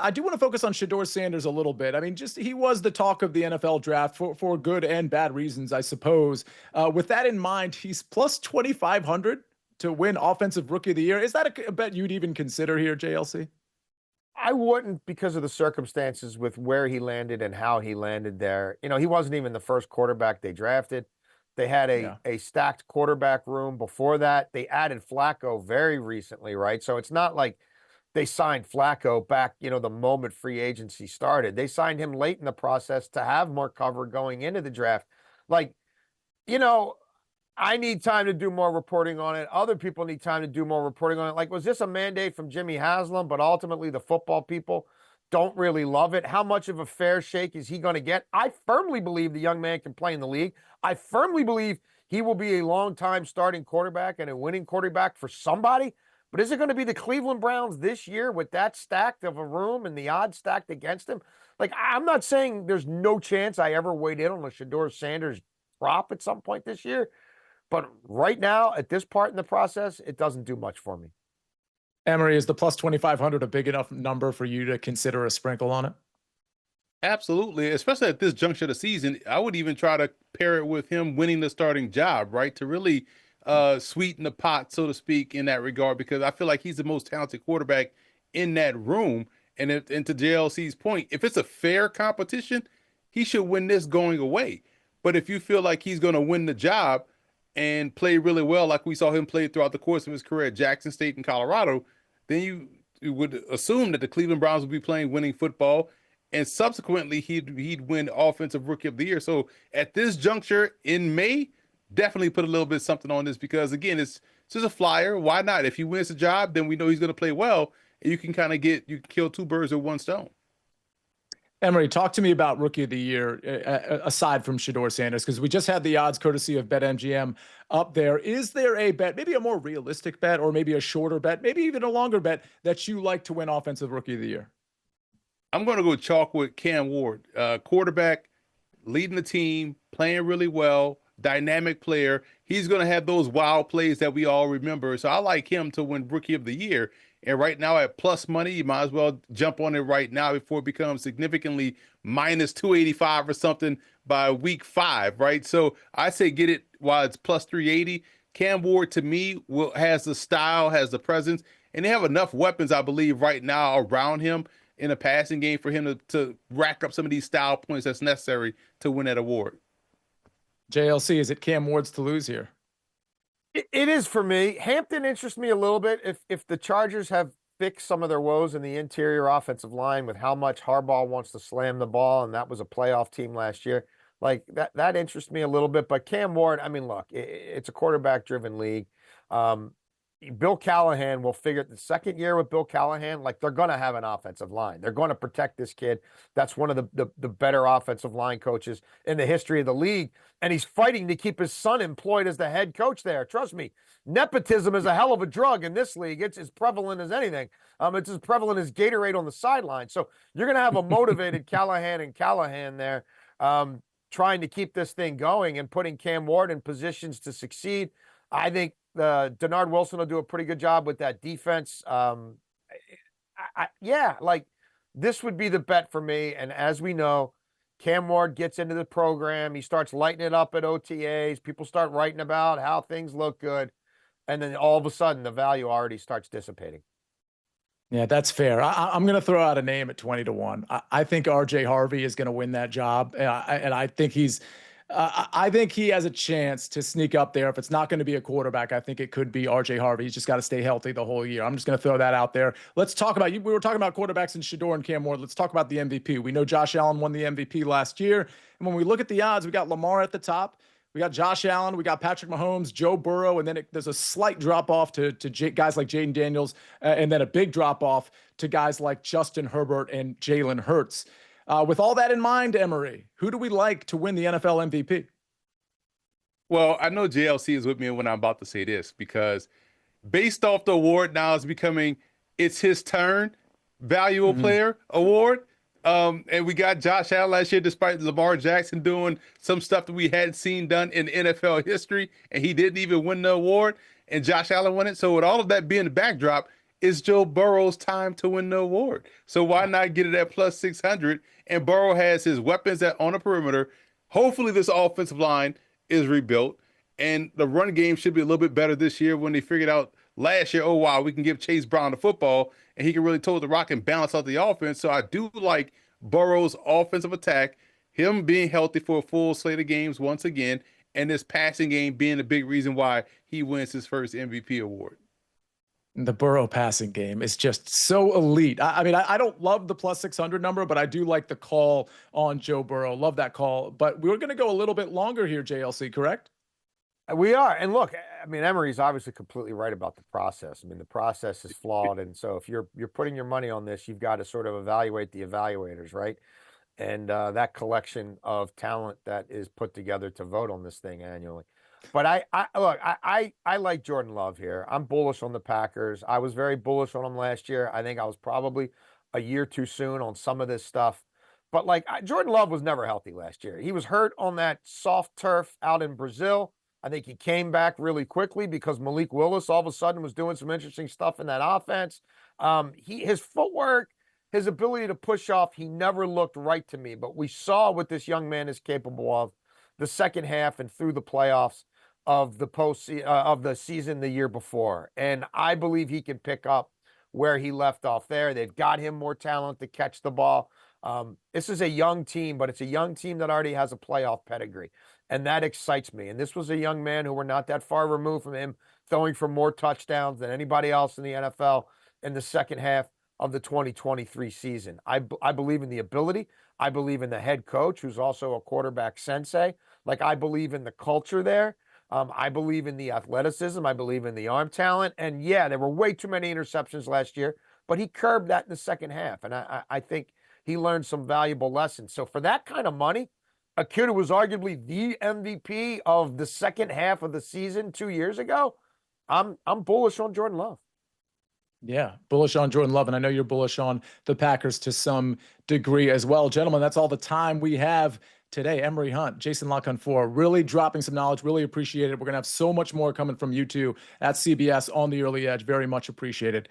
I do want to focus on Shedeur Sanders a little bit. I mean, just he was the talk of the NFL draft for good and bad reasons, I suppose. With that in mind, he's plus 2,500 to win Offensive Rookie of the Year. Is that a bet you'd even consider here, JLC? I wouldn't because of the circumstances with where he landed and how he landed there. He wasn't even the first quarterback they drafted. They had Yeah. a stacked quarterback room before that. They added Flacco very recently, right? So it's not like they signed Flacco back, the moment free agency started. They signed him late in the process to have more cover going into the draft. Like, you know, I need time to do more reporting on it. Other people need time to do more reporting on it. Like, was this a mandate from Jimmy Haslam? But ultimately, the football people don't really love it. How much of a fair shake is he going to get? I firmly believe the young man can play in the league. I firmly believe he will be a long-time starting quarterback and a winning quarterback for somebody. But is it going to be the Cleveland Browns this year with that stacked of a room and the odds stacked against him? Like, I'm not saying there's no chance I ever weighed in on a Shedeur Sanders drop at some point this year. But right now, at this part in the process, it doesn't do much for me. Emory, is the plus 2,500 a big enough number for you to consider a sprinkle on it? Absolutely, especially at this juncture of the season. I would even try to pair it with him winning the starting job, right? To really sweeten the pot, so to speak, in that regard, because I feel like he's the most talented quarterback in that room. And to JLC's point, if it's a fair competition, he should win this going away. But if you feel like he's going to win the job and play really well, like we saw him play throughout the course of his career at Jackson State and Colorado, then you would assume that the Cleveland Browns would be playing winning football, and subsequently he'd win Offensive Rookie of the Year. So at this juncture in May, definitely put a little bit something on this because, again, it's just a flyer. Why not? If he wins the job, then we know he's going to play well, and you can kill two birds with one stone. Emory, talk to me about Rookie of the Year, aside from Shedeur Sanders, because we just had the odds courtesy of BetMGM up there. Is there a bet, maybe a more realistic bet, or maybe a shorter bet, maybe even a longer bet that you like to win Offensive Rookie of the Year? I'm going to go chalk with Cam Ward, quarterback, leading the team, playing really well, dynamic player. He's going to have those wild plays that we all remember. So I like him to win Rookie of the Year. And right now at plus money, you might as well jump on it right now before it becomes significantly minus 285 or something by week 5, right? So I say get it while it's plus 380. Cam Ward, to me, has the style, has the presence, and they have enough weapons, I believe, right now around him in a passing game for him to rack up some of these style points that's necessary to win that award. JLC, is it Cam Ward's to lose here? It is for me. Hampton interests me a little bit. If the Chargers have fixed some of their woes in the interior offensive line with how much Harbaugh wants to slam the ball, and that was a playoff team last year, like that interests me a little bit. But Cam Ward, I mean, look, it's a quarterback-driven league. Bill Callahan will figure the second year with Bill Callahan, like they're going to have an offensive line. They're going to protect this kid. That's one of the better offensive line coaches in the history of the league. And he's fighting to keep his son employed as the head coach there. Trust me, nepotism is a hell of a drug in this league. It's as prevalent as anything. It's as prevalent as Gatorade on the sideline. So you're going to have a motivated Callahan there trying to keep this thing going and putting Cam Ward in positions to succeed. I think Denard Wilson will do a pretty good job with that defense. Like this would be the bet for me. And as we know, Cam Ward gets into the program. He starts lighting it up at OTAs. People start writing about how things look good. And then all of a sudden, the value already starts dissipating. Yeah, that's fair. I'm going to throw out a name at 20-1. I think RJ Harvey is going to win that job. And I think I think he has a chance to sneak up there. If it's not going to be a quarterback, I think it could be RJ Harvey. He's just got to stay healthy the whole year. I'm just going to throw that out there. Let's talk about you. We were talking about quarterbacks in Shedeur and Cam Ward. Let's talk about the MVP. We know Josh Allen won the MVP last year. And when we look at the odds, we got Lamar at the top. We got Josh Allen. We got Patrick Mahomes, Joe Burrow. And then there's a slight drop off to guys like Jaden Daniels. And then a big drop off to guys like Justin Herbert and Jalen Hurts. With all that in mind, Emory, who do we like to win the NFL MVP? Well, I know JLC is with me when I'm about to say this because based off the award now is becoming it's his turn, valuable player award. And we got Josh Allen last year, despite Lamar Jackson doing some stuff that we hadn't seen done in NFL history, and he didn't even win the award, and Josh Allen won it. So with all of that being the backdrop, it's Joe Burrow's time to win the award. So why not get it at plus 600? And Burrow has his weapons on the perimeter. Hopefully, this offensive line is rebuilt, and the run game should be a little bit better this year when they figured out last year, oh, wow, we can give Chase Brown the football, and he can really toe the rock and balance out the offense. So I do like Burrow's offensive attack, him being healthy for a full slate of games once again, and this passing game being a big reason why he wins his first MVP award. The Burrow passing game is just so elite. I mean, I don't love the plus 600 number, but I do like the call on Joe Burrow. Love that call. But we're going to go a little bit longer here, JLC, correct? We are. And look, I mean, Emory's obviously completely right about the process. I mean, the process is flawed. And so if you're putting your money on this, you've got to sort of evaluate the evaluators, right? And that collection of talent that is put together to vote on this thing annually. But I like Jordan Love here. I'm bullish on the Packers. I was very bullish on them last year. I think I was probably a year too soon on some of this stuff. But Jordan Love was never healthy last year. He was hurt on that soft turf out in Brazil. I think he came back really quickly because Malik Willis all of a sudden was doing some interesting stuff in that offense. His footwork, his ability to push off, he never looked right to me. But we saw what this young man is capable of the second half and through the playoffs of the season the year before. And I believe he can pick up where he left off there. They've got him more talent to catch the ball. This is a young team, but it's a young team that already has a playoff pedigree. And that excites me. And this was a young man who we're not that far removed from him throwing for more touchdowns than anybody else in the NFL in the second half of the 2023 season. I believe in the ability. I believe in the head coach, who's also a quarterback sensei. I believe in the culture there. I believe in the athleticism. I believe in the arm talent. And yeah, there were way too many interceptions last year, but he curbed that in the second half. And I think he learned some valuable lessons. So for that kind of money, a kid who was arguably the MVP of the second half of the season 2 years ago, I'm bullish on Jordan Love. Yeah, bullish on Jordan Love. And I know you're bullish on the Packers to some degree as well. Gentlemen, that's all the time we have today. Emory Hunt, Jason La Canfora, really dropping some knowledge. Really appreciate it. We're going to have so much more coming from you two at CBS on the Early Edge. Very much appreciated.